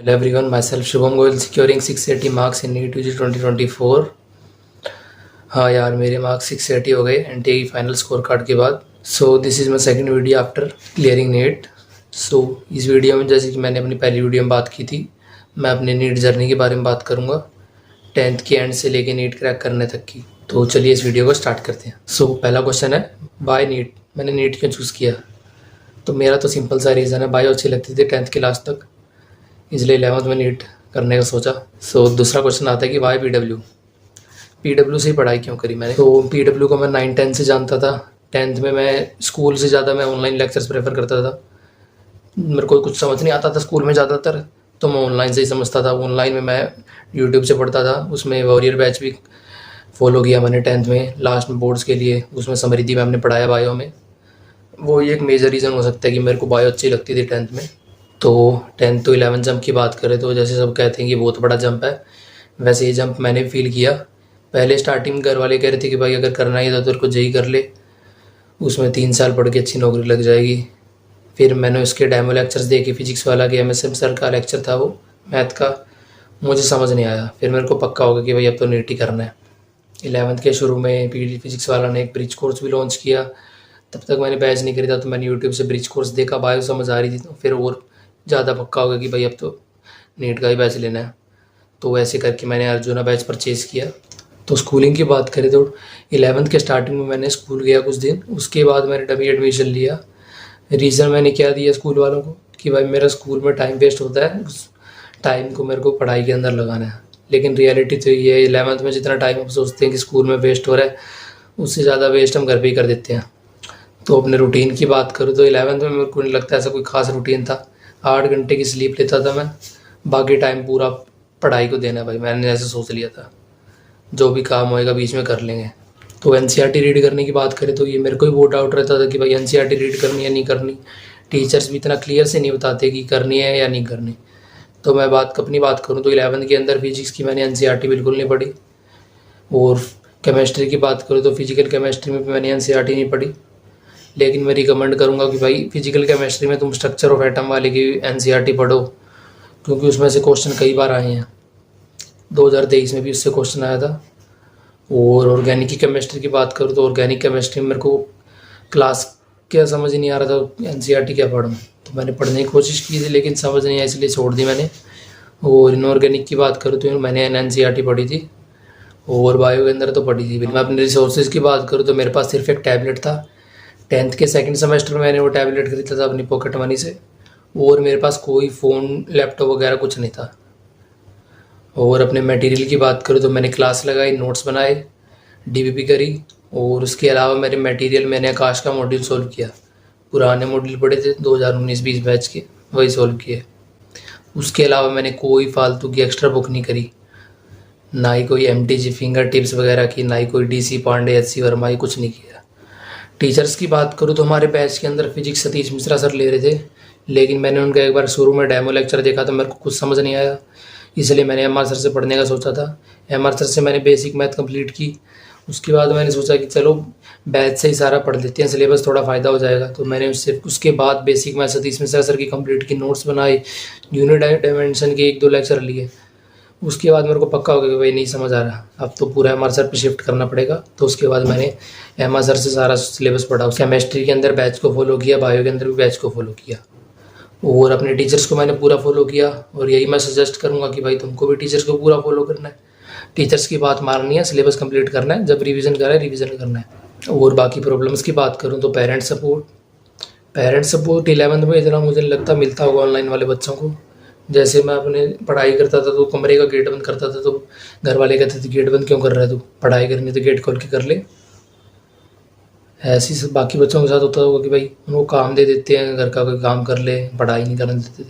Hello everyone, myself Shubham Goyal securing 680 marks in NEET UG 2024। हाँ यार, मेरे marks 680 हो गए एनटीए की फाइनल स्कोर कार्ड के बाद। So this is my second video after clearing NEET. सो इस वीडियो में, जैसे कि मैंने अपनी पहली वीडियो में बात की थी, मैं अपनी नीट जर्नी के बारे में बात करूँगा, 10th के एंड से लेके नीट क्रैक करने तक की। तो चलिए इस वीडियो को स्टार्ट करते हैं। सो पहला क्वेश्चन है, बाय नीट, मैंने नीट क्यों चूज़ किया? तो मेरा तो सिंपल सा रीज़न है, बायो अच्छी लगती थी 10th के लास्ट तक, इसलिए 11th में नीट करने का सोचा। सो दूसरा क्वेश्चन आता है कि वाई पी डब्ल्यू से ही पढ़ाई क्यों करी मैंने? तो पी डब्ल्यू को मैं 9-10 से जानता था। 10th में मैं स्कूल से ज़्यादा मैं ऑनलाइन लेक्चर्स प्रेफर करता था। मेरे को कुछ समझ नहीं आता था स्कूल में ज़्यादातर, तो मैं ऑनलाइन से ही समझता था। ऑनलाइन में मैं यूट्यूब से पढ़ता था, उसमें वॉरियर बैच भी फॉलो किया मैंने 10th में, लास्ट में बोर्ड्स के लिए। उसमें समृद्धि मैम ने पढ़ाया बायो में, वो एक मेजर रीज़न हो सकता है कि मेरे को बायो अच्छी लगती थी 10th में। तो 10th to 11 जंप की बात करें तो जैसे सब कहते हैं कि बहुत बड़ा जंप है, वैसे ये जंप मैंने फील किया। पहले स्टार्टिंग में घर वाले कह रहे थे कि भाई अगर करना ही तो तेरे को जेई कर ले, उसमें 3 साल पढ़ के अच्छी नौकरी लग जाएगी। फिर मैंने उसके डेमो लेक्चर्स देखे, फिजिक्स वाला के एमएसएम सर का लेक्चर था वो मैथ का, मुझे समझ नहीं आया। फिर मेरे को पक्का हो गया कि भाई अब तो नीट ही करना है। 11th के शुरू में पीडी फिजिक्स वाला ने एक ब्रिज कोर्स भी लॉन्च किया। तब तक मैंने बैच नहीं खरीदा, तो मैंने यूट्यूब से ब्रिज कोर्स देखा, बायो समझ आ रही थी, तो फिर और ज़्यादा पक्का हो गया कि भाई अब तो नीट का ही बैच लेना है। तो वैसे करके मैंने अर्जुना बैच परचेज़ किया। तो स्कूलिंग की बात करें तो 11th के स्टार्टिंग में मैंने स्कूल गया कुछ दिन, उसके बाद मैंने डमी एडमिशन लिया। रीज़न मैंने क्या दिया स्कूल वालों को कि भाई मेरा स्कूल में टाइम वेस्ट होता है, उस टाइम को मेरे को पढ़ाई के अंदर लगाना है। लेकिन रियलिटी तो ये है, 11th में जितना टाइम हम सोचते हैं कि स्कूल में वेस्ट हो रहा है, उससे ज़्यादा वेस्ट हम घर पे ही कर देते हैं। तो अपने रूटीन की बात करूँ तो 11th में मेरे को नहीं लगता ऐसा कोई खास रूटीन था। 8 घंटे की स्लीप लेता था मैं, बाकी टाइम पूरा पढ़ाई को देना भाई, मैंने ऐसे सोच लिया था, जो भी काम होएगा बीच में कर लेंगे। तो एनसीईआरटी रीड करने की बात करें तो ये मेरे को ही बहुत डाउट रहता था कि भाई एनसीईआरटी रीड करनी है नहीं करनी। टीचर्स भी इतना क्लियर से नहीं बताते कि करनी है या नहीं करनी। तो मैं अपनी बात करूँ तो 11th के अंदर फिजिक्स की मैंने एनसीईआरटी बिल्कुल नहीं पढ़ी, और केमिस्ट्री की बात करूँ तो फिजिकल केमिस्ट्री में भी मैंने एनसीईआरटी नहीं पढ़ी। लेकिन मैं रिकमेंड करूँगा कि भाई फिजिकल केमिस्ट्री में तुम स्ट्रक्चर ऑफ एटम वाले की एनसीईआरटी पढ़ो, क्योंकि उसमें से क्वेश्चन कई बार आए हैं। 2023 में भी उससे क्वेश्चन आया था। और ऑर्गेनिक की केमिस्ट्री की बात करूँ तो ऑर्गेनिक केमिस्ट्री में मेरे को क्लास क्या समझ ही नहीं आ रहा था, एनसीईआरटी क्या पढ़ूँ। तो मैंने पढ़ने की कोशिश की थी लेकिन समझ नहीं आया, इसलिए छोड़ दी मैंने। और इनऑर्गेनिक की बात करूँ तो मैंने एनसीईआरटी पढ़ी थी, और बायो के अंदर तो पढ़ी थी। मैं अपने रिसोर्सेज की बात करूँ तो मेरे पास सिर्फ एक टैबलेट था। 10th के सेकंड सेमेस्टर में मैंने वो टैबलेट खरीदा था अपनी पॉकेट मनी से, और मेरे पास कोई फ़ोन लैपटॉप वगैरह कुछ नहीं था। और अपने मटेरियल की बात करूँ तो मैंने क्लास लगाई, नोट्स बनाए, डीबीपी करी, और उसके अलावा मेरे मटेरियल मैंने आकाश का मॉड्यूल सॉल्व किया। पुराने मॉड्यूल पढ़े थे 2019-20 बैच के, वही सॉल्व किए। उसके अलावा मैंने कोई फालतू की एक्स्ट्रा बुक नहीं करी, ना ही कोई एमटीजी फिंगर टिप्स वगैरह की, ना ही कोई डीसी पांडे, एचसी वर्मा, ये कुछ नहीं किया। टीचर्स की बात करूँ तो हमारे बैच के अंदर फिजिक्स सतीश मिश्रा सर ले रहे थे, लेकिन मैंने उनका एक बार शुरू में डेमो लेक्चर देखा तो मेरे को कुछ समझ नहीं आया, इसलिए मैंने एमआर सर से पढ़ने का सोचा था। एमआर सर से मैंने बेसिक मैथ कंप्लीट की। उसके बाद मैंने सोचा कि चलो बैच से ही सारा पढ़ लेते हैं, सिलेबस थोड़ा फ़ायदा हो जाएगा। तो मैंने उसके बाद basic math Satish Mishra sir की कंप्लीट की, नोट्स बनाए, यूनिट डायमेंशन के 1-2 लेक्चर लिए। उसके बाद मेरे को पक्का हो गया कि भाई नहीं समझ आ रहा, अब तो पूरा एमआर सर पे शिफ्ट करना पड़ेगा। तो उसके बाद मैंने एमआर सर से सारा सिलेबस पढ़ा। केमिस्ट्री के अंदर बैच को फॉलो किया, बायो के अंदर भी बैच को फॉलो किया, और अपने टीचर्स को मैंने पूरा फॉलो किया। और यही मैं सजेस्ट करूँगा कि भाई तुमको भी टीचर्स को पूरा फॉलो करना है, टीचर्स की बात माननी है, सिलेबस कंप्लीट करना है, जब रिवीजन करें रिवीजन करना है। और बाकी प्रॉब्लम्स की बात करूँ तो पेरेंट्स सपोर्ट 11th में इतना मुझे नहीं लगता मिलता होगा ऑनलाइन वाले बच्चों को। जैसे मैं अपने पढ़ाई करता था तो कमरे का गेट बंद करता था तो घर वाले कहते थे गेट बंद क्यों कर रहा है तू, पढ़ाई करनी तो गेट खोल के कर ले। ऐसे ही सब बाकी बच्चों के साथ होता होगा कि भाई उनको काम दे देते हैं, घर का कोई काम कर ले, पढ़ाई नहीं करने देते थे।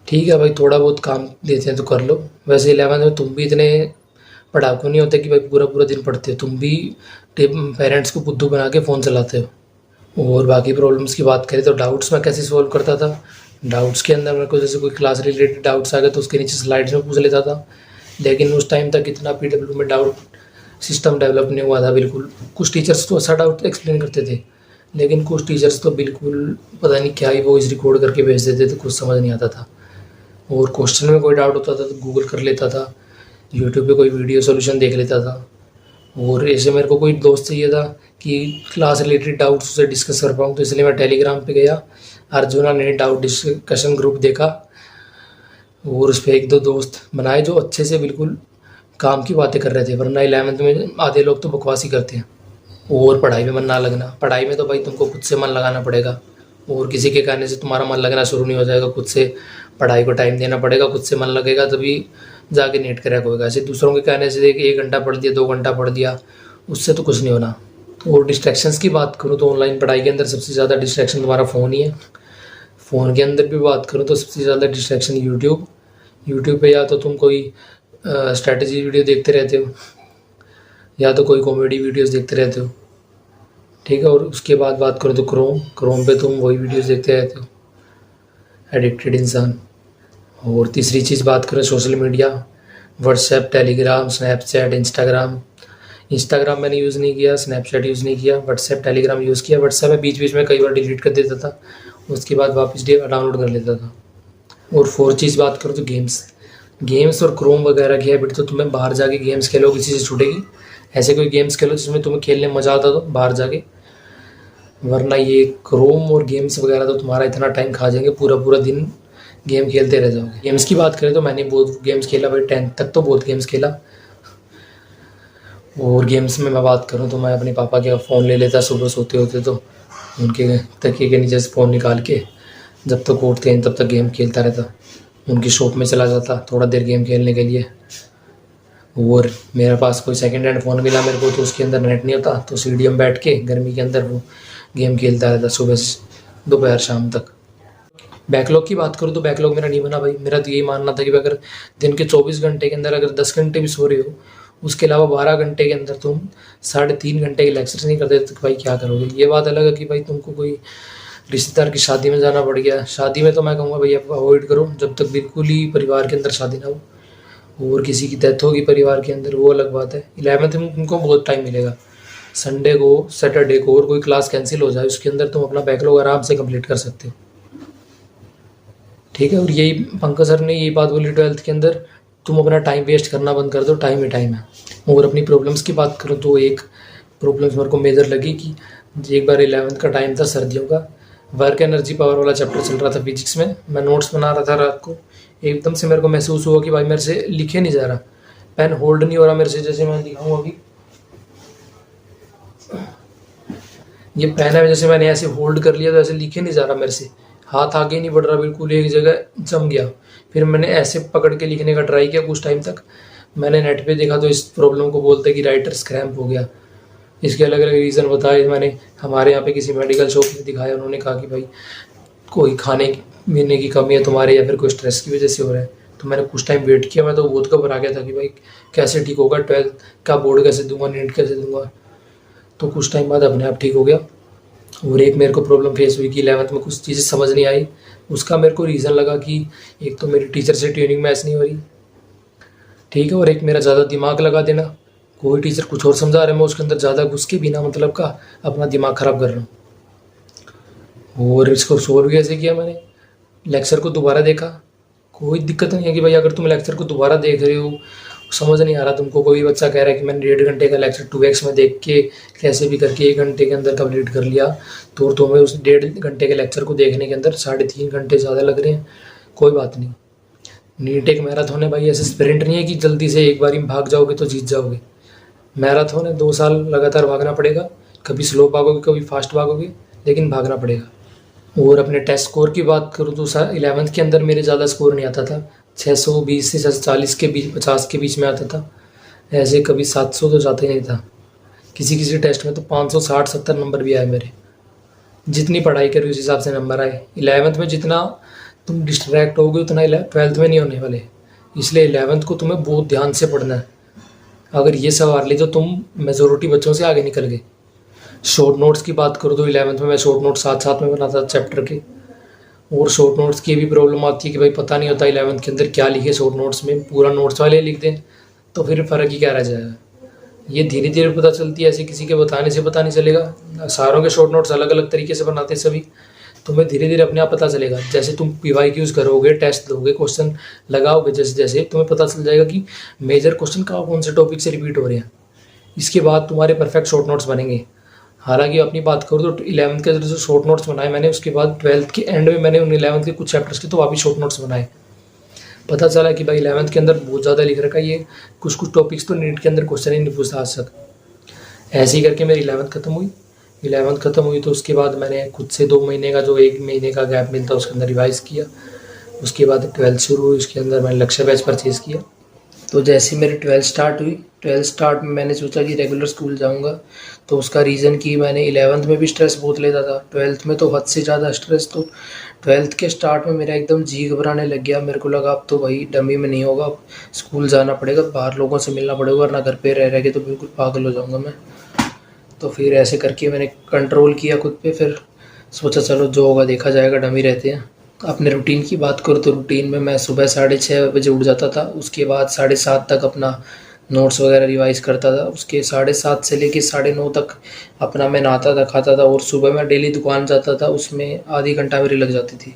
ठीक है भाई, थोड़ा बहुत काम देते हैं तो कर लो। वैसे 11th में तुम भी इतने पढ़ाकू नहीं होते कि भाई पूरा पूरा दिन पढ़ते हो, तुम भी पेरेंट्स को बुद्धू बना के फ़ोन चलाते हो। और बाकी प्रॉब्लम्स की बात करें तो डाउट्स मैं कैसे सॉल्व करता था। डाउट्स के अंदर मेरे को जैसे कोई क्लास रिलेटेड डाउट्स आ गए तो उसके नीचे स्लाइड्स में पूछ लेता था। लेकिन उस टाइम तक इतना पीडब्ल्यू में डाउट सिस्टम डेवलप नहीं हुआ था बिल्कुल। कुछ टीचर्स तो अच्छा डाउट एक्सप्लेन करते थे, लेकिन कुछ टीचर्स तो बिल्कुल पता नहीं क्या ही वॉइस रिकॉर्ड करके भेज देते थे, कुछ समझ नहीं आता था। और क्वेश्चन में कोई डाउट होता था तो गूगल कर लेता था, यूट्यूब पे कोई वीडियो सोल्यूशन देख लेता था। और ऐसे मेरे को कोई दोस्त चाहिए था कि क्लास रिलेटेड डाउट्स उससे डिस्कस कर पाऊँ, तो इसलिए मैं टेलीग्राम पे गया, अर्जुना ने डाउट डिस्कशन ग्रुप देखा और उस पर एक दो दोस्त बनाए जो अच्छे से बिल्कुल काम की बातें कर रहे थे। वरना 11th में आधे लोग तो बकवास ही करते हैं। और पढ़ाई में मन ना लगना, पढ़ाई में तो भाई तुमको खुद से मन लगाना पड़ेगा, और किसी के कहने से तुम्हारा मन लगना शुरू नहीं हो जाएगा। खुद से पढ़ाई को टाइम देना पड़ेगा, खुद से मन लगेगा तभी जाके नेट क्रैक होगा। ऐसे दूसरों के कहने से देख 1 घंटा पढ़ दिया, 2 घंटा पढ़ दिया, उससे तो कुछ नहीं होना। और डिस्ट्रैक्शंस की बात करूँ तो ऑनलाइन पढ़ाई के अंदर सबसे ज़्यादा डिस्ट्रैक्शन तुम्हारा फ़ोन ही है। फ़ोन के अंदर भी बात करूँ तो सबसे ज़्यादा डिस्ट्रैक्शन यूट्यूब पे या तो तुम कोई स्ट्रैटेजी वीडियो देखते रहते हो या तो कोई कॉमेडी वीडियोस देखते रहते हो, ठीक है। और उसके बाद बात करो तो क्रोम पे तुम वही वीडियोस देखते रहते हो, एडिक्टेड इंसान। और तीसरी चीज़ बात करें social media, WhatsApp, Telegram, Snapchat, Instagram मैंने यूज़ नहीं किया, स्नैपचैट यूज़ नहीं किया, व्हाट्सएप टेलीग्राम यूज़ किया। व्हाट्सएप में बीच बीच में कई बार डिलीट कर देता था, उसके बाद वापस डाउनलोड कर लेता था। और 4 चीज़ बात करो तो गेम्स और क्रोम वगैरह की हैबिट तो तुम्हें बाहर जाके गेम्स खेलो किसी से छूटेगी। ऐसे कोई गेम्स खेलो जिसमें तुम्हें खेलने में मज़ा आता तो बाहर जाके, वरना ये क्रोम और गेम्स वगैरह तो तुम्हारा इतना टाइम खा जाएंगे, पूरा पूरा दिन गेम खेलते रह जाओगे। गेम्स की बात करें तो मैंने बहुत गेम्स खेला भाई, 10th तक तो बहुत गेम्स खेला। और गेम्स में मैं बात करूँ तो मैं अपने पापा के फ़ोन ले लेता सुबह सोते होते, तो उनके तकिए के नीचे से फ़ोन निकाल के जब तक उठते हैं तब तक गेम खेलता रहता। उनकी शॉप में चला जाता थोड़ा देर गेम खेलने के लिए। और मेरे पास कोई सेकंड हैंड फ़ोन मिला मेरे को तो उसके अंदर नेट नहीं होता, तो सीढ़ियों में बैठ के गर्मी के अंदर वो गेम खेलता रहता सुबह से दोपहर शाम तक। बैकलॉग की बात करूँ तो बैकलॉग मेरा नहीं बना भाई। मेरा तो यही मानना था कि अगर दिन के 24 घंटे के अंदर अगर 10 घंटे भी सो रहे हो, उसके अलावा 12 घंटे के अंदर तुम 3.5 घंटे के लेक्चर नहीं करते तो भाई क्या करोगे। ये बात अलग है कि भाई तुमको कोई रिश्तेदार की शादी में जाना पड़ गया, शादी में तो मैं कहूँगा भैया अवॉइड करो जब तक बिल्कुल ही परिवार के अंदर शादी ना हो। और किसी की डेथ होगी परिवार के अंदर वो अलग बात है। 11th में तुमको बहुत टाइम मिलेगा, संडे को, सैटरडे को, और कोई क्लास कैंसिल हो जाए उसके अंदर तुम अपना बैकलॉग आराम से कंप्लीट कर सकते हो, ठीक है। और यही पंकज सर ने यही बात बोली 12th के अंदर, तुम अपना टाइम वेस्ट करना बंद कर दो, टाइम ही टाइम है। और अपनी प्रॉब्लम्स की बात करूँ तो एक प्रॉब्लम्स मेरे को मेजर लगी कि एक बार 11th का टाइम था, सर्दियों का, वर्क एनर्जी पावर वाला चैप्टर चल रहा था फिजिक्स में। मैं नोट्स बना रहा था रात को, एकदम से मेरे को महसूस हुआ कि भाई मेरे से लिखे नहीं जा रहा, पेन होल्ड नहीं हो रहा मेरे से। जैसे मैं दिखाऊँ अभी, ये पेन है, जैसे मैंने ऐसे होल्ड कर लिया तो ऐसे लिखे नहीं जा रहा मेरे से, हाथ आगे नहीं बढ़ रहा, बिल्कुल एक जगह जम गया। फिर मैंने ऐसे पकड़ के लिखने का ट्राई किया कुछ टाइम तक। मैंने नेट पे देखा तो इस प्रॉब्लम को बोलते हैं कि राइटर्स क्रैम्प हो गया। इसके अलग अलग रीज़न बताए। मैंने हमारे यहाँ पे किसी मेडिकल शॉप में दिखाया, उन्होंने कहा कि भाई कोई खाने पीने की कमी है तुम्हारे या फिर कोई स्ट्रेस की वजह से हो रहा है। तो मैंने कुछ टाइम वेट किया, मैं तो बहुत घबरा गया था कि भाई कैसे ठीक होगा, 12th का बोर्ड कैसे दूंगा, नीट कैसे दूंगा। तो कुछ टाइम बाद अपने आप ठीक हो गया। और एक मेरे को प्रॉब्लम फेस हुई कि 11th में कुछ चीज़ें समझ नहीं आई। उसका मेरे को रीज़न लगा कि एक तो मेरी टीचर से ट्यूनिंग मैच नहीं हो रही, ठीक है, और एक मेरा ज़्यादा दिमाग लगा देना। कोई टीचर कुछ और समझा रहे हैं, मैं उसके अंदर ज़्यादा घुस के बिना मतलब का अपना दिमाग ख़राब कर रहा हूँ। और इसको सोल्व कैसे किया, मैंने लेक्चर को दोबारा देखा। कोई दिक्कत नहीं है कि भाई अगर तुम लेक्चर को दोबारा देख रहे हो, समझ नहीं आ रहा तुमको, कोई बच्चा कह रहा है कि मैंने 1.5 घंटे का लेक्चर 2x में देख के कैसे भी करके 1 घंटे के अंदर कंप्लीट कर लिया, तो तुम्हें उस 1.5 घंटे के लेक्चर को देखने के अंदर 3.5 घंटे ज़्यादा लग रहे हैं। कोई बात नहीं, नीट एक मैराथन है भाई, ऐसे स्प्रिंट नहीं है कि जल्दी से एक बारी में भाग जाओगे तो जीत जाओगे। मैराथन है, 2 साल लगातार भागना पड़ेगा, कभी स्लो भागोगे कभी फास्ट भागोगे, लेकिन भागना पड़ेगा। और अपने टेस्ट स्कोर की बात करूँ तो 11th के अंदर मेरे ज़्यादा स्कोर नहीं आता था, 620 से 640 के बीच, 50 के बीच में आता था। ऐसे कभी 700 तो जाता ही नहीं था। किसी किसी टेस्ट में तो 560-70 नंबर भी आए मेरे। जितनी पढ़ाई करी उस हिसाब से नंबर आए। 11th में जितना तुम डिस्ट्रैक्ट होगे उतना 12th में नहीं होने वाले, इसलिए 11th को तुम्हें बहुत ध्यान से पढ़ना है। अगर ये सवार ली तो तुम मेजोरिटी बच्चों से आगे निकल गए। शॉर्ट नोट्स की बात करूँ तो 11th में मैं शॉर्ट नोट्स साथ साथ में बनाता था चैप्टर के। और शॉर्ट नोट्स की भी प्रॉब्लम आती है कि भाई पता नहीं होता 11th के अंदर क्या लिखे शॉर्ट नोट्स में, पूरा नोट्स वाले लिख दें तो फिर फ़र्क ही क्या रह जाएगा। ये धीरे धीरे पता चलती है, ऐसे किसी के बताने से पता नहीं चलेगा। सारों के शॉर्ट नोट्स अलग अलग तरीके से बनाते सभी, तुम्हें धीरे धीरे अपने आप पता चलेगा। जैसे तुम PYQs करोगे, टेस्ट दोगे, क्वेश्चन लगाओगे, जैसे जैसे तुम्हें पता चल जाएगा कि मेजर क्वेश्चन कौन से टॉपिक से रिपीट हो रहे हैं। इसके बाद तुम्हारे परफेक्ट शॉर्ट नोट्स बनेंगे। हालांकि अपनी बात करूँ तो 11th के जो शॉर्ट नोट्स बनाए मैंने, उसके बाद 12th के एंड में मैंने उन 11th के कुछ चैप्टर्स के तो वापिस शॉर्ट नोट्स बनाए। पता चला कि भाई 11th के अंदर बहुत ज़्यादा लिख रखा है, ये कुछ कुछ टॉपिक्स तो नीट के अंदर क्वेश्चन ही नहीं पूछता आज तक। ऐसे ही करके मेरी 11th खत्म हुई। 11th खत्म हुई तो उसके बाद मैंने खुद से 2 महीने का, जो 1 महीने का गैप मिलता उसके अंदर रिवाइज़ किया। उसके बाद 12th शुरू हुई, उसके अंदर मैंने लक्ष्य बैच परचेज़ किया। तो जैसे मेरी 12th स्टार्ट हुई, 12th स्टार्ट में मैंने सोचा कि रेगुलर स्कूल जाऊंगा। तो उसका रीज़न कि मैंने 11th में भी स्ट्रेस बहुत लेता था, 12th में तो हद से ज़्यादा स्ट्रेस। तो 12th के स्टार्ट में मेरा एकदम जी घबराने लग गया। मेरे को लगा अब तो भाई डमी में नहीं होगा, अब स्कूल जाना पड़ेगा, बाहर लोगों से मिलना पड़ेगा, वरना घर पे रह के तो बिल्कुल पागल हो जाऊँगा मैं। तो फिर ऐसे करके मैंने कंट्रोल किया खुद पे। फिर सोचा चलो जो होगा देखा जाएगा, डमी रहते हैं। अपने रूटीन की बात करूँ तो रूटीन में मैं सुबह 6:30 बजे उठ जाता था। उसके बाद 7:30 तक अपना नोट्स वगैरह रिवाइज़ करता था। उसके 7:30 से लेके 9:30 तक अपना मैं नहाता था, खाता था, और सुबह मैं डेली दुकान जाता था, उसमें आधी घंटा मेरी लग जाती थी।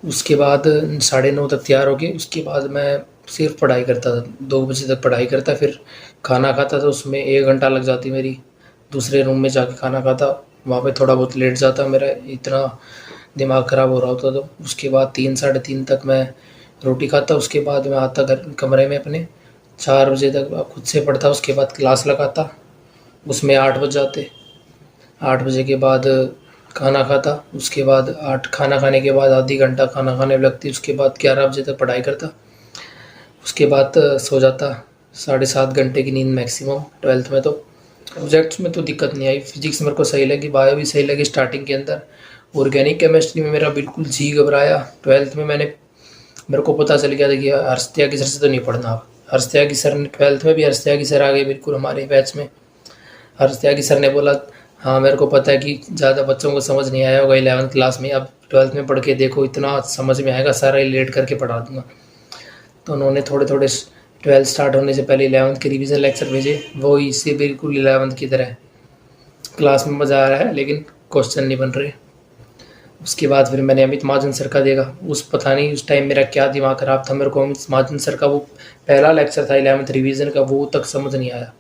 उसके बाद 9:30 तक तैयार हो गए। उसके बाद मैं सिर्फ पढ़ाई करता था, 2 बजे तक पढ़ाई करता, फिर खाना खाता था, उसमें 1 घंटा लग जाती मेरी। दूसरे रूम में जाके खाना खाता, वहाँ पे थोड़ा बहुत लेट जाता, मेरा इतना दिमाग ख़राब हो रहा होता। तो उसके बाद 3 साढ़े 3 तक मैं रोटी खाता। उसके बाद मैं आता घर कमरे में अपने, 4 बजे तक खुद से पढ़ता। उसके बाद क्लास लगाता, उसमें 8 बज जाते। 8 बजे के बाद खाना खाता। उसके बाद खाना खाने के बाद आधी घंटा खाना खाने में लगती। उसके बाद 11 बजे तक पढ़ाई करता। उसके बाद सो जाता। 7.5 घंटे की नींद मैक्सिमम। 12th में तो सब्जेक्ट्स में तो दिक्कत नहीं आई। फिजिक्स मेरे को सही लगी, बायो भी सही लगी स्टार्टिंग के अंदर। ऑर्गेनिक केमिस्ट्री में मेरा बिल्कुल जी घबराया। 12th में मेरे को पता चल गया था कि हर्ष त्यागी सर से तो नहीं पढ़ना। अब हर्ष त्यागी सर ने 12th में भी हर्ष त्यागी सर आ गए बिल्कुल हमारे बैच में। हर्ष त्यागी सर ने बोला, हाँ मेरे को पता है कि ज़्यादा बच्चों को समझ नहीं आया होगा 11th क्लास में, अब 12th में पढ़ के देखो, इतना समझ में आएगा, सारा रिलेट करके पढ़ा दूंगा। तो उन्होंने थोड़े थोड़े 12th स्टार्ट होने से पहले 11th के रिवीजन लेक्चर भेजे। वो इससे बिल्कुल 11th की तरह क्लास में मज़ा आ रहा है लेकिन क्वेश्चन नहीं बन रहे। उसके बाद फिर मैंने अमित महाजन सर का देखा। पता नहीं उस टाइम मेरा क्या दिमाग ख़राब था, मेरे को अमित महाजन सर का वो पहला लेक्चर था 11th रिवीजन का, वो तक समझ नहीं आया।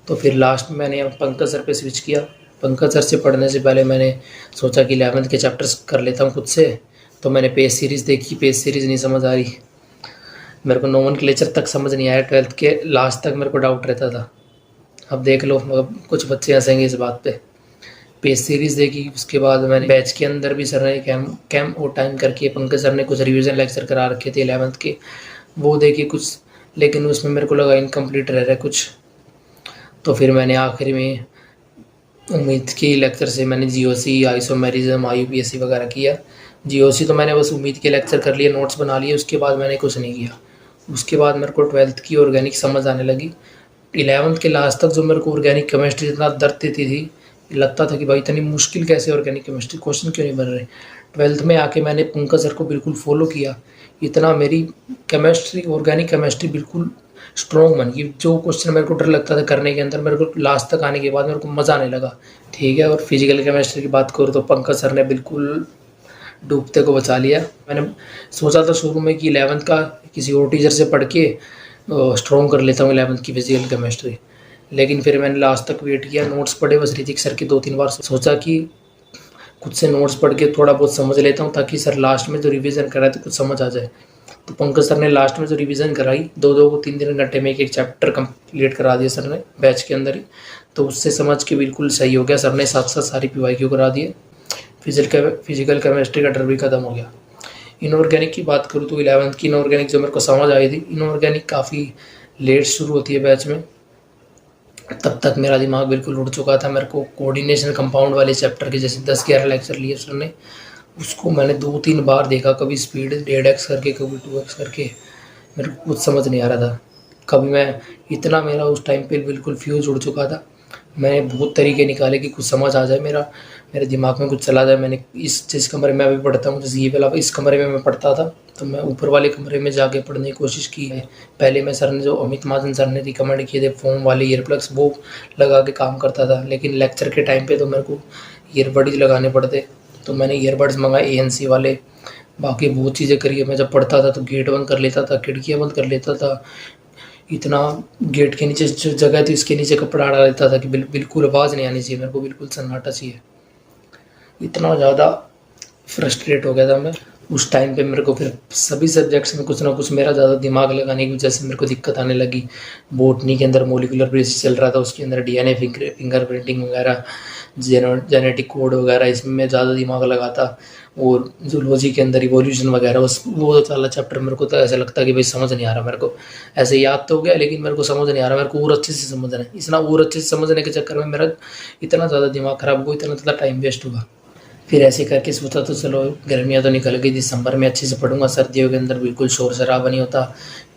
तो फिर लास्ट में मैंने पंकज सर पे स्विच किया। पंकज सर से पढ़ने से पहले मैंने सोचा कि 11th के चैप्टर्स कर लेता हूँ खुद से। तो मैंने पेज सीरीज़ देखी, पेज सीरीज़ नहीं समझ आ रही मेरे को, नोमेनक्लेचर तक समझ नहीं आया। 12th के लास्ट तक मेरे को डाउट रहता था। अब देख लो, अब कुछ बच्चे हंसेंगे इस बात पे। पेज सीरीज़ देखी। उसके बाद मैंने बैच के अंदर भी सर ने कैम और टाइम करके पंकज सर ने कुछ रिवीजन लेक्चर करा रखे थे 11th के, वो देखे कुछ, लेकिन उसमें मेरे को लगा इनकम्प्लीट रह रहा कुछ। तो फिर मैंने आखिर में उम्मीद के लेक्चर से मैंने जीओसी, आइसोमेरिज्म, IUPAC वगैरह किया। जीओसी तो मैंने बस उम्मीद के लेक्चर कर लिए, नोट्स बना लिए, उसके बाद मैंने कुछ नहीं किया। उसके बाद मेरे को 12th की ऑर्गेनिक समझ आने लगी। 11th के लास्ट तक जो मेरे को ऑर्गेनिक केमिस्ट्री इतना दर्द देती थी, लगता था कि भाई इतनी मुश्किल कैसे ऑर्गेनिक केमिस्ट्री, क्वेश्चन क्यों नहीं बन रहे। 12th में आके मैंने पंकज सर को बिल्कुल फॉलो किया, इतना मेरी केमिस्ट्री, ऑर्गेनिक केमिस्ट्री बिल्कुल स्ट्रॉन्ग बन गई। जो क्वेश्चन मेरे को डर लगता था करने के अंदर, मेरे को लास्ट तक आने के बाद मेरे को मज़ा आने लगा। ठीक है। और फिजिकल केमिस्ट्री की बात करूँ तो पंकज सर ने बिल्कुल डूबते को बचा लिया। मैंने सोचा था शुरू में कि 11th का किसी और टीचर से पढ़ के स्ट्रॉन्ग कर लेता हूँ 11th की फिजिकल केमिस्ट्री, लेकिन फिर मैंने लास्ट तक वेट किया, नोट्स पढ़े बस ऋतिक सर के 2-3 बार। सोचा कि खुद से नोट्स पढ़ के थोड़ा बहुत समझ लेता हूँ ताकि सर लास्ट में जो रिवीजन कराए तो कुछ समझ आ जाए। तो पंकज सर ने लास्ट में जो रिवीजन कराई, 2-2 को 3-3 घंटे में एक चैप्टर कंप्लीट करा दिया सर ने बैच के अंदर ही। तो उससे समझ के बिल्कुल सही हो गया। सर ने साथ साथ सारी PYQ करा दिए। फिजिकल केमिस्ट्री का डर भी ख़त्म हो गया। इनऑर्गेनिक की बात करूँ तो 11th की इनऑर्गेनिक जो मेरे को समझ आई थी, इनऑर्गेनिक काफ़ी लेट शुरू होती है बैच में। तब तक मेरा दिमाग बिल्कुल उड़ चुका था। मेरे को कोऑर्डिनेशन कंपाउंड वाले चैप्टर के जैसे 10-11 लेक्चर लिए सर ने, उसको मैंने 2-3 बार देखा, कभी स्पीड 1.5x करके, कभी 2x करके। मेरे को कुछ समझ नहीं आ रहा था। कभी मैं इतना, मेरा उस टाइम पे बिल्कुल फ्यूज़ उड़ चुका था। मैंने बहुत तरीके निकाले कि कुछ समझ आ जाए, मेरे दिमाग में कुछ चला जाए। मैंने जिस कमरे में अभी पढ़ता हूँ, जैसे ये वाला इस कमरे में मैं पढ़ता था, तो मैं ऊपर वाले कमरे में जाके पढ़ने की कोशिश की है। पहले मैं सर ने जो अमित महाजन सर ने रिकमेंड किए थे फोम वाले ईयरप्लग्स, वो लगा के काम करता था, लेकिन लेक्चर के टाइम पे तो मेरे को ईयरबड ही लगाने पड़ते। तो मैंने ईयरबड्स मंगाए ANC वाले। बाकी बहुत चीज़ें करी है। मैं जब पढ़ता था तो गेट बंद कर लेता था, खिड़कियाँ बंद कर लेता था। इतना गेट के नीचे जो जगह थी उसके नीचे कपड़ा डाल लेता था कि बिल्कुल आवाज़ नहीं आनी चाहिए मेरे को, बिल्कुल सन्नाटा चाहिए। इतना ज़्यादा फ्रस्ट्रेट हो गया था मैं उस टाइम पे। मेरे को फिर सभी सब्जेक्ट्स में कुछ ना कुछ मेरा ज़्यादा दिमाग लगाने की वजह से मेरे को दिक्कत आने लगी। बॉटनी के अंदर मोलिकुलर बेसिस चल रहा था, उसके अंदर DNA फिंगरप्रिंटिंग वगैरह, जेनेटिक कोड वगैरह, इसमें मैं ज़्यादा दिमाग लगाता। और जूलॉजी के अंदर इवोल्यूशन वगैरह, उस वो वाला चैप्टर मेरे को तो ऐसा लगता कि भाई समझ नहीं आ रहा मेरे को। ऐसे याद तो हो गया लेकिन मेरे को समझ नहीं आ रहा, मेरे को और अच्छे से समझना है। इतना और अच्छे से समझने के चक्कर में मेरा इतना ज़्यादा दिमाग ख़राब हुआ, इतना ज़्यादा टाइम वेस्ट हुआ। फिर ऐसे करके सोचा तो चलो गर्मियाँ तो निकल गई, दिसंबर में अच्छे से पढ़ूंगा, सर्दियों के अंदर बिल्कुल शोर शराबा नहीं होता,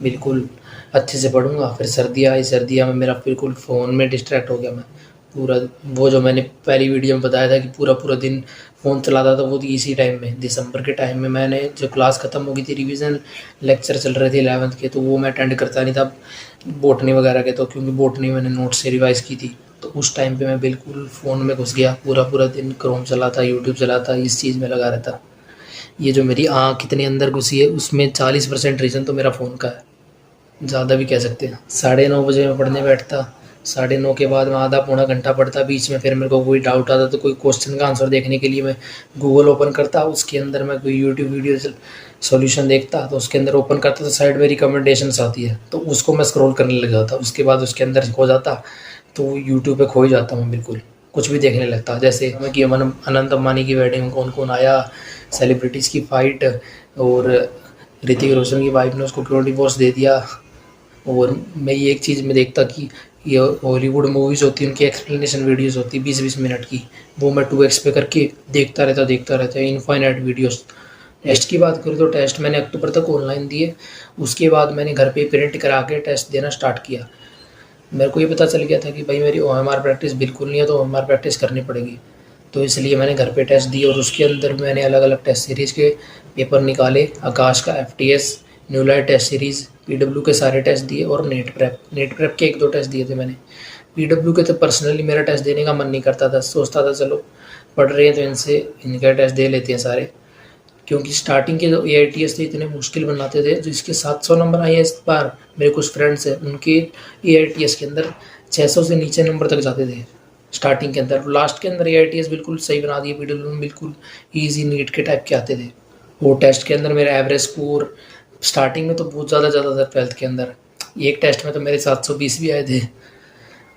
बिल्कुल अच्छे से पढ़ूंगा। फिर सर्दियाँ आई, सर्दियाँ में मेरा बिल्कुल फ़ोन में डिस्ट्रैक्ट हो गया मैं पूरा। वो जो मैंने पहली वीडियो में बताया था कि पूरा पूरा दिन फ़ोन चलाता था, वो इसी टाइम में दिसंबर के टाइम में मैंने जो क्लास ख़त्म हो गई थी, रिवीजन लेक्चर चल रहे थे 11th के, तो वो मैं अटेंड करता नहीं था बॉटनी वगैरह के, तो क्योंकि बॉटनी मैंने नोट से रिवाइज़ की थी। तो उस टाइम पे मैं बिल्कुल फ़ोन में घुस गया, पूरा पूरा दिन क्रोम चलाता, यूट्यूब चलाता, इस चीज़ में लगा रहता। ये जो मेरी आँख कितनी अंदर घुसी है उसमें 40% रीज़न तो मेरा फ़ोन का है, ज़्यादा भी कह सकते हैं। 9:30 बजे मैं पढ़ने बैठता, 9:30 के बाद मैं आधा पौना घंटा पढ़ता। बीच में फिर मेरे को कोई डाउट आता तो कोई क्वेश्चन का आंसर देखने के लिए मैं गूगल ओपन करता, उसके अंदर मैं कोई यूट्यूब वीडियो सॉल्यूशन देखता, तो उसके अंदर ओपन करता तो साइड में रिकमेंडेशंस आती है, तो उसको मैं स्क्रॉल करने लग जाता। उसके बाद उसके अंदर हो जाता तो यूट्यूब पे खो ही जाता हूँ, बिल्कुल कुछ भी देखने लगता। जैसे मैं कि अनंत अंबानी की वेडिंग में कौन कौन आया, सेलिब्रिटीज़ की फ़ाइट, और ऋतिक रोशन की वाइफ ने उसको क्यों डिवोर्स दे दिया। और मैं ये एक चीज़ में देखता कि ये हॉलीवुड मूवीज़ होती हैं, उनकी एक्सप्लेनेशन वीडियोस होती है 20-20 मिनट की, वो मैं 2x पे करके देखता रहता इनफाइनाइट वीडियोस। टेस्ट की बात करूँ तो टेस्ट मैंने अक्टूबर तक ऑनलाइन दिए, उसके बाद मैंने घर पे प्रिंट करा के टेस्ट देना स्टार्ट किया। मेरे को ये पता चल गया था कि भाई मेरी OMR प्रैक्टिस बिल्कुल नहीं है, तो OMR प्रैक्टिस करनी पड़ेगी। तो इसलिए मैंने घर पे टेस्ट दिए, और उसके अंदर मैंने अलग अलग टेस्ट सीरीज़ के पेपर निकाले। आकाश का FTS, न्यूलाइट टेस्ट सीरीज़, PW के सारे टेस्ट दिए, और नेट प्रेप के 1-2 टेस्ट दिए थे मैंने। PW के तो पर्सनली मेरा टेस्ट देने का मन नहीं करता था, सोचता था चलो पढ़ रहे हैं तो इनका टेस्ट दे लेते हैं सारे, क्योंकि स्टार्टिंग के जो AITS थे इतने मुश्किल बनाते थे। जो इसके 700 नंबर आए हैं इस बार, मेरे कुछ फ्रेंड्स हैं उनके AITS के अंदर 600 से नीचे नंबर तक जाते थे स्टार्टिंग के अंदर। लास्ट के अंदर AITS बिल्कुल सही बना दिए, PW में बिल्कुल ईजी नीट के टाइप के आते थे। वो टेस्ट के अंदर मेरा एवरेज स्कोर स्टार्टिंग में तो बहुत ज़्यादा था 12th के अंदर, एक टेस्ट में तो मेरे 720 भी आए थे।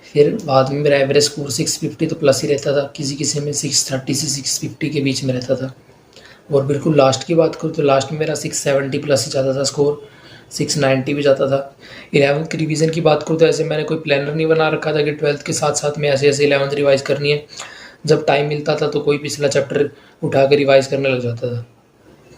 फिर बाद में मेरा एवरेज स्कोर 650 तो प्लस ही रहता था, किसी किसी में 630 से 650 के बीच में रहता था। और बिल्कुल लास्ट की बात करूँ तो लास्ट में मेरा 670 प्लस ही जाता था स्कोर, 690 भी जाता था। 11th की रिवीजन की बात करूँ तो ऐसे मैंने कोई प्लानर नहीं बना रखा था कि 12th के साथ साथ में ऐसे ऐसे 11th रिवाइज़ करनी है। जब टाइम मिलता था तो कोई पिछला चैप्टर उठा कर रिवाइज़ करने लग जाता था।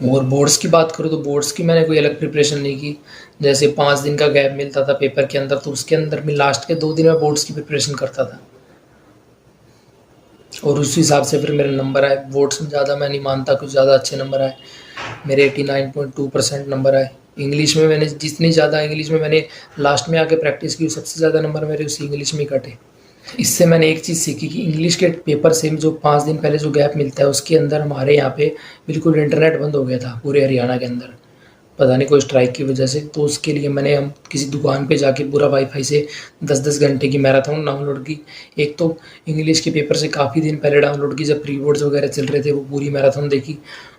और बोर्ड्स की बात करूँ तो बोर्ड्स की मैंने कोई अलग प्रिपरेशन नहीं की। जैसे 5 दिन का गैप मिलता था पेपर के अंदर, तो उसके अंदर मैं लास्ट के 2 दिन में बोर्ड्स की प्रिपरेशन करता था, और उस हिसाब से फिर मेरे नंबर आए। बोर्ड्स में ज़्यादा मैं नहीं मानता कुछ ज़्यादा अच्छे नंबर आए, मेरे 89.2% नंबर आए। इंग्लिश में मैंने जितनी ज़्यादा इंग्लिश में मैंने लास्ट में आके प्रैक्टिस की, सबसे ज़्यादा नंबर मेरे उसी इंग्लिश में ही कटे। इससे मैंने एक चीज़ सीखी कि इंग्लिश के पेपर से जो 5 दिन पहले जो गैप मिलता है उसके अंदर हमारे यहाँ पे बिल्कुल इंटरनेट बंद हो गया था पूरे हरियाणा के अंदर, पता नहीं कोई स्ट्राइक की वजह से। तो उसके लिए हम किसी दुकान पे जाके पूरा वाईफाई से 10-10 घंटे की मैराथन डाउनलोड की। एक तो इंग्लिश के पेपर से काफ़ी दिन पहले डाउनलोड की, जब प्री बोर्ड्स वगैरह चल रहे थे, वो पूरी मैराथन देखी।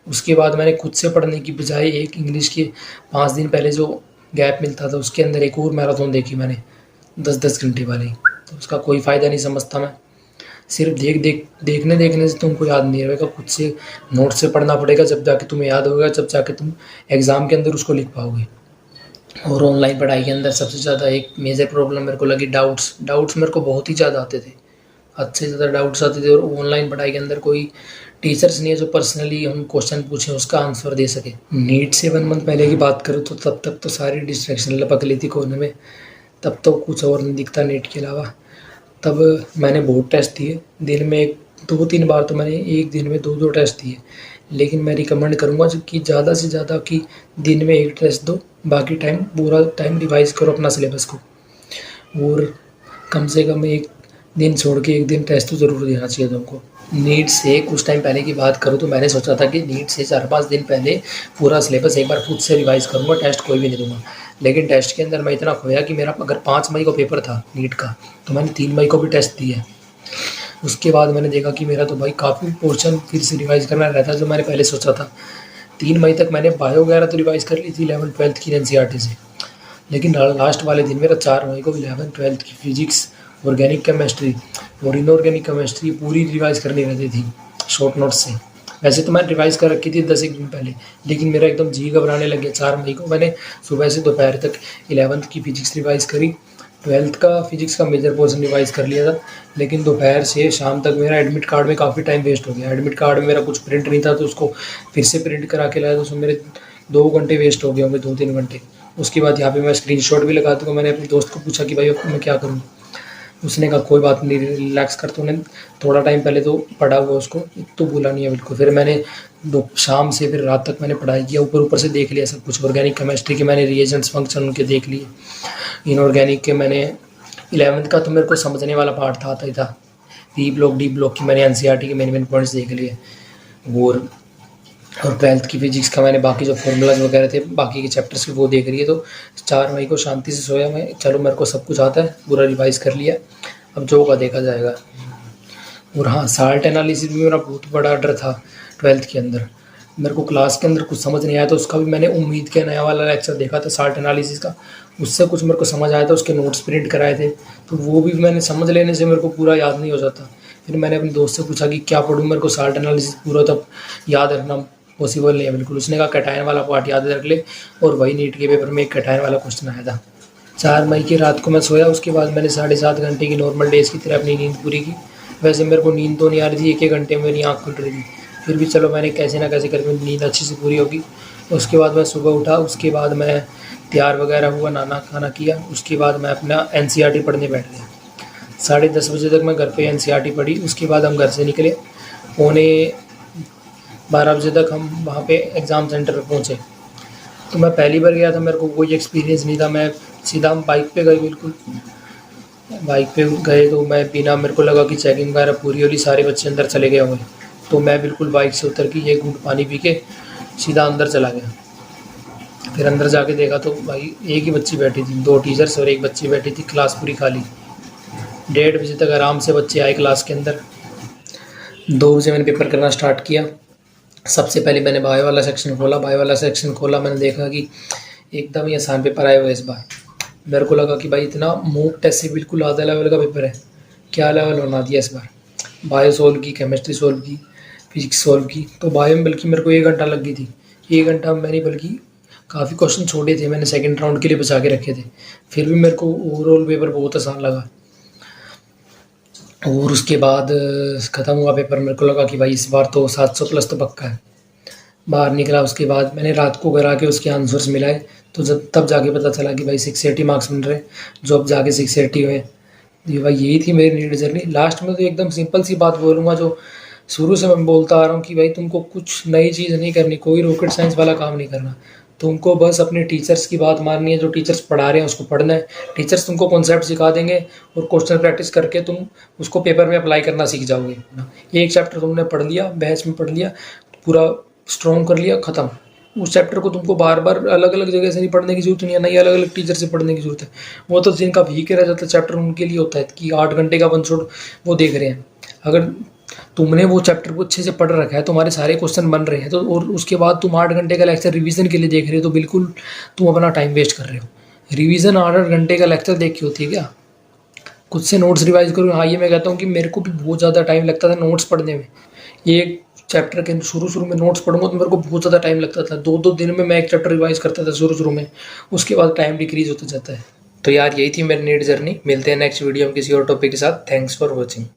उसके बाद मैंने खुद से पढ़ने की बजाय एक इंग्लिश के 5 दिन पहले जो गैप मिलता था उसके अंदर एक और मैराथन देखी मैंने 10-10 घंटे वाली। तो उसका कोई फ़ायदा नहीं समझता मैं। सिर्फ देखने से तुमको याद नहीं रहेगा, खुद से नोट से पढ़ना पड़ेगा, जब जाके तुम्हें याद होगा, जब जाके तुम एग्ज़ाम के अंदर उसको लिख पाओगे। और ऑनलाइन पढ़ाई के अंदर सबसे ज़्यादा एक मेजर प्रॉब्लम मेरे को लगी डाउट्स मेरे को बहुत ही ज़्यादा आते थे, हद से ज़्यादा डाउट्स आते थे। और ऑनलाइन पढ़ाई के अंदर कोई टीचर्स नहीं है जो पर्सनली हम क्वेश्चन पूछें उसका आंसर दे सके। नीट से 1 मंथ पहले की बात करूँ तो तब तक तो सारी डिस्ट्रैक्शन लपक ली थी कोने में, तब तो कुछ और नहीं दिखता नीट के अलावा। तब मैंने बहुत टेस्ट दिए, दिन में 2-3 बार तो मैंने एक दिन में 2-2 टेस्ट दिए। लेकिन मैं रिकमेंड करूँगा कि ज़्यादा से ज़्यादा कि दिन में 1 टेस्ट दो, बाकी टाइम पूरा टाइम रिवाइज़ करो अपना सिलेबस को। और कम से कम एक दिन छोड़ के एक दिन टेस्ट तो ज़रूर देना चाहिए तुमको। नीट से कुछ टाइम पहले की बात करूँ तो मैंने सोचा था कि नीट से 4-5 दिन पहले पूरा सिलेबस एक बार खुद से रिवाइज़ करूँगा, टेस्ट कोई भी नहीं दूँगा। लेकिन टेस्ट के अंदर मैं इतना खोया कि मेरा अगर 5 मई को पेपर था नीट का, तो मैंने 3 मई को भी टेस्ट दिया। उसके बाद मैंने देखा कि मेरा तो भाई काफ़ी पोर्शन फिर से रिवाइज़ करना रहता है जो मैंने पहले सोचा था। 3 मई तक मैंने बायो वगैरह तो रिवाइज़ कर ली थी 11th-12th की एनसीईआरटी से। लेकिन लास्ट वाले दिन मेरा 4 मई को 11th-12th की फिजिक्स, ऑर्गेनिक केमिस्ट्री और इनऑर्गेनिक केमिस्ट्री पूरी रिवाइज़ करनी रहती थी शॉर्ट नोट्स से। वैसे तो मैंने रिवाइज़ कर रखी थी 10 एक दिन पहले, लेकिन मेरा एकदम जी घबराने लग गया। 4 मई को मैंने सुबह से दोपहर तक 11th की फिजिक्स रिवाइज़ करी, 12th का फिजिक्स का मेजर पोर्शन रिवाइज़ कर लिया था। लेकिन दोपहर से शाम तक मेरा एडमिट कार्ड में काफ़ी टाइम वेस्ट हो गया। एडमिट कार्ड में मेरा कुछ प्रिंट नहीं था तो उसको फिर से प्रिंट करा के लाया, तो उसमें मेरे 2 घंटे वेस्ट हो गए होंगे, 2-3 घंटे। उसके बाद यहाँ पे मैं स्क्रीनशॉट भी लगा दूँगा। मैंने अपने दोस्त को पूछा कि भाई अब मैं क्या करूँ? उसने कहा कोई बात नहीं, रिलैक्स कर, तूने थोड़ा टाइम पहले तो पढ़ा हुआ, उसको तो भूला नहीं है बिल्कुल। फिर मैंने शाम से फिर रात तक मैंने पढ़ाई किया, ऊपर से देख लिया सब कुछ। ऑर्गेनिक केमिस्ट्री के मैंने रिएजेंट्स फंक्शन उनके देख लिए। इनऑर्गेनिक के मैंने 11th का तो मेरे को समझने वाला पार्ट था, आता ही था। पी ब्लॉक डी ब्लॉक की मैंने एनसीईआरटी के मेन पॉइंट्स देख लिए। और 12th की फिजिक्स का मैंने बाकी जो फॉर्मूलाज वगैरह थे बाकी के चैप्टर्स के वो देख रही है। तो 4 मई को शांति से सोया मैं, चलो मेरे को सब कुछ आता है, पूरा रिवाइज़ कर लिया, अब जो होगा देखा जाएगा। और हाँ, साल्ट एनालिसिस भी मेरा बहुत बड़ा डर था 12th के अंदर। मेरे को क्लास के अंदर कुछ समझ नहीं आया तो उसका भी मैंने उम्मीद के नया वाला लेक्चर देखा था साल्ट एनालिसिस का, उससे कुछ मेरे को समझ आया था। उसके नोट्स प्रिंट कराए थे तो वो भी मैंने समझ लेने से मेरे को पूरा याद नहीं हो जाता। फिर मैंने अपने दोस्त से पूछा कि क्या पढ़ूँ, मेरे को साल्ट एनालिसिस पूरा तब याद रखना पॉसिबल नहीं है बिल्कुल। उसने कहा कैटायन वाला पार्ट याद रख ले, और वही नीट के पेपर में एक कैटायन वाला क्वेश्चन आया था। 4 मई की रात को मैं सोया, उसके बाद मैंने 7.5 घंटे की नॉर्मल डेज़ की तरह अपनी नींद पूरी की। वैसे मेरे को नींद तो नहीं आ रही थी, 1-1 घंटे में मेरी आँख खुल रही थी, फिर भी चलो मैंने कैसे ना कैसे करके नींद अच्छे से पूरी होगी। उसके बाद मैं सुबह उठा, उसके बाद मैं तैयार वगैरह हुआ, नाना खाना किया, उसके बाद मैं अपना एनसीईआरटी पढ़ने बैठ गया। 10:30 बजे तक मैं घर पे एनसीईआरटी पढ़ी। उसके बाद हम घर से निकले, 11:45 बजे तक हम वहाँ पे एग्ज़ाम सेंटर पर पहुँचे। तो मैं पहली बार गया था, मेरे को कोई एक्सपीरियंस नहीं था। मैं सीधा हम बाइक पे गए, बिल्कुल बाइक पे गए तो मैं बिना, मेरे को लगा कि चेकिंग वगैरह पूरी हो रही, सारे बच्चे अंदर चले गए होंगे, तो मैं बिल्कुल बाइक से उतर के एक घूंट पानी पी के सीधा अंदर चला गया। फिर अंदर जाके देखा तो भाई एक ही बच्ची बैठी थी, 2 टीचर्स और एक बच्ची बैठी थी, क्लास पूरी खाली। 1:30 बजे तक आराम से बच्चे आए क्लास के अंदर। 2 बजे मैंने पेपर करना स्टार्ट किया। सबसे पहले मैंने बायो वाला सेक्शन खोला, मैंने देखा कि एकदम ही आसान पेपर आए हुए इस बार। मेरे को लगा कि भाई इतना मॉक टेस्ट से बिल्कुल आधा लेवल का पेपर है, क्या लेवल बना दिया इस बार। बायो सोल्व की, केमिस्ट्री सोल्व की, फिजिक्स सोल्व की। तो बायो में बल्कि मेरे को 1 घंटा लग गई थी। 1 घंटा में मैंने बल्कि काफ़ी क्वेश्चन छोड़े थे, मैंने सेकंड राउंड के लिए बचा के रखे थे। फिर भी मेरे को ओवरऑल पेपर बहुत आसान लगा। और उसके बाद ख़त्म हुआ पेपर, मेरे को लगा कि भाई इस बार तो 700 प्लस तो पक्का है। बाहर निकला, उसके बाद मैंने रात को घर आके उसके आंसर्स मिलाए, तो जब तब जाके पता चला कि भाई 680 मार्क्स मिल रहे, जो अब जाके 680 हुए। ये भाई यही थी मेरी नीट जर्नी। लास्ट में तो एकदम सिंपल सी बात बोलूँगा जो शुरू से मैं बोलता आ रहा हूँ कि भाई तुमको कुछ नई चीज़ नहीं करनी, कोई रॉकेट साइंस वाला काम नहीं करना। तुमको बस अपने टीचर्स की बात माननी है, जो टीचर्स पढ़ा रहे हैं उसको पढ़ना है। टीचर्स तुमको कॉन्सेप्ट सिखा देंगे और क्वेश्चन प्रैक्टिस करके तुम उसको पेपर में अप्लाई करना सीख जाओगे। एक चैप्टर तुमने पढ़ लिया, बैच में पढ़ लिया, पूरा स्ट्रॉन्ग कर लिया, ख़त्म। उस चैप्टर को तुमको बार बार अलग अलग जगह से नहीं पढ़ने की जरूरत नहीं है, नहीं अलग अलग टीचर से पढ़ने की जरूरत है। वो तो जिनका वीक रह जाता है चैप्टर, उनके लिए होता है कि 8 घंटे का वन शॉट वो देख रहे हैं। अगर तुमने वो चैप्टर को अच्छे से पढ़ रखा है, तुम्हारे सारे क्वेश्चन बन रहे हैं, तो और उसके बाद तुम 8 घंटे का लेक्चर रिवीजन के लिए देख रहे हो, तो बिल्कुल तुम अपना टाइम वेस्ट कर रहे हो। रिवीजन 8-8 घंटे का लेक्चर देख के होती है क्या? खुद से नोट्स रिवाइज करो। हाँ, ये मैं कहता हूँ कि मेरे को भी बहुत ज़्यादा टाइम लगता था नोट्स पढ़ने में। एक चैप्टर के शुरू में नोट्स पढ़ूंगा तो मेरे को बहुत ज़्यादा टाइम लगता था। 2-2 दिन में मैं एक चैप्टर रिवाइज करता था शुरू में, उसके बाद टाइम डिक्रीज होता जाता है। तो यार यही थी मेरी नीट जर्नी। मिलते हैं नेक्स्ट वीडियो में किसी और टॉपिक के साथ। Thanks for watching.